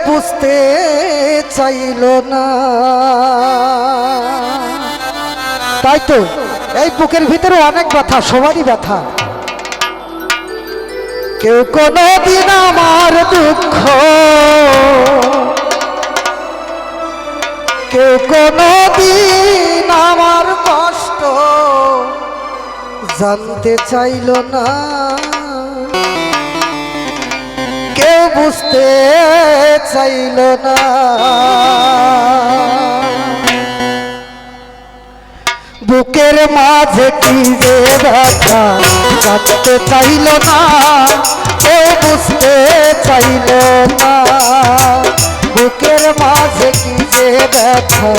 বুঝতে চাইল না। তাই তো এই বুকের ভিতরে অনেক ব্যথা, সবারই ব্যথা। কেউ কোনদিন আমার দুঃখ, কেউ কোনদিন আমার কষ্ট জানতে চাইল না। কেউ বুঝতে চাইল না। বুকের মাঝে কি যে ব্যথা জানতে চাইল না, কেউ বুঝতে চাইল না। বুকের মাঝে কি যে ব্যথা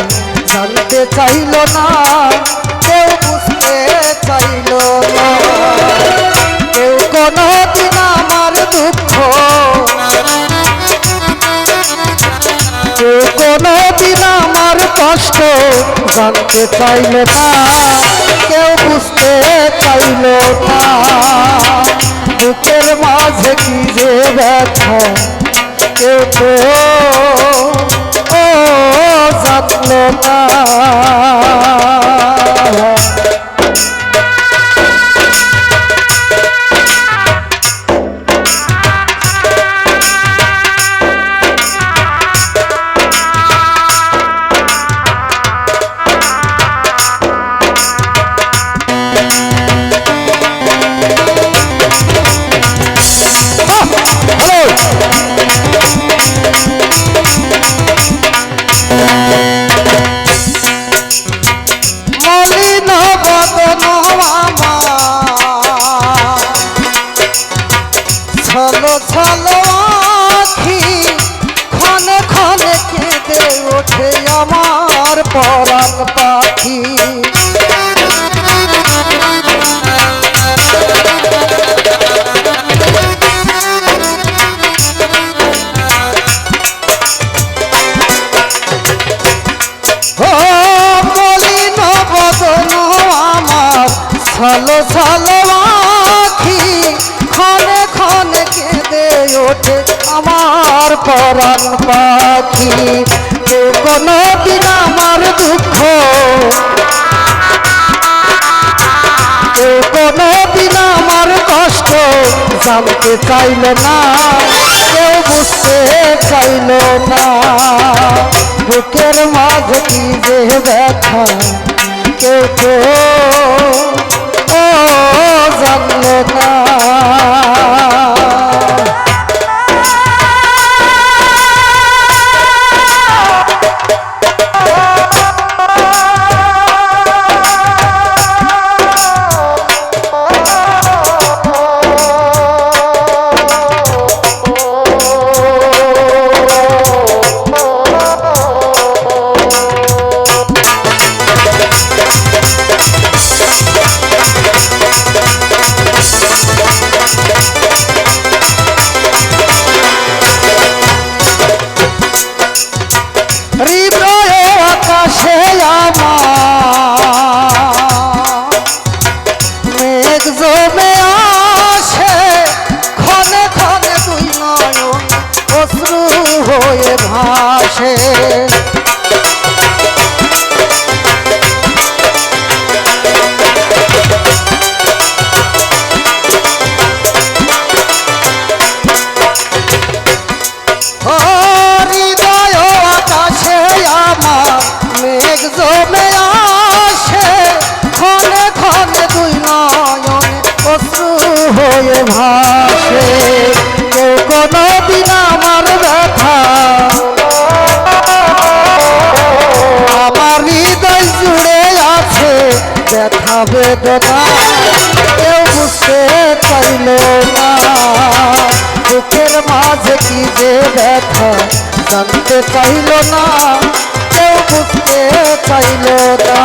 জানতে চাইল না, কেউ বুঝতে চাইল না। কেউ কোনদিন আমার দুঃখ, কেউ কোনদিন আমার কষ্ট জানতে চাইল না, কেউ বুঝতে চাইল না। বুকের মাঝে কি যে ব্যথা কেউ তো জানল না। ছলো ছলো আখি ক্ষণে ক্ষণে কেঁদে ওঠে আমার পরাণ পাখি। মলিন বদন আমার ছলো ছলো আখি ক্ষণে ক্ষণে কেঁদে ওঠে আমার পরাণ পাখি। কেউ কোনদিন আমার দুঃখ, কেউ কোনদিন আমার কষ্ট জানতে চাইল না, কেউ বুঝতে চাইল না। বুকের মাঝে কি যে ব্যথা কেউ তো জানল না। হৃদয়ে আকাশে আমার মেঘ জমে আসে, ক্ষণে ক্ষণে দুই নয়ন অশ্রু হয়ে ভাসে। মেঘ জমে আসে, ক্ষণে ক্ষণে দুই নয়ন অশ্রু হয়ে ভাসে। কেউ কোনদিন আমার ব্যথা, আমার হৃদয় জুড়ে আছে ব্যথা বেদনা, কেউ বুঝতে চাইল না। বুকের মাঝে কি যে ব্যথা জানতে চাইল না, কেউ বুঝতে চাইল না।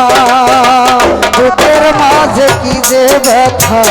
বুকের মাঝে কি যে ব্যথা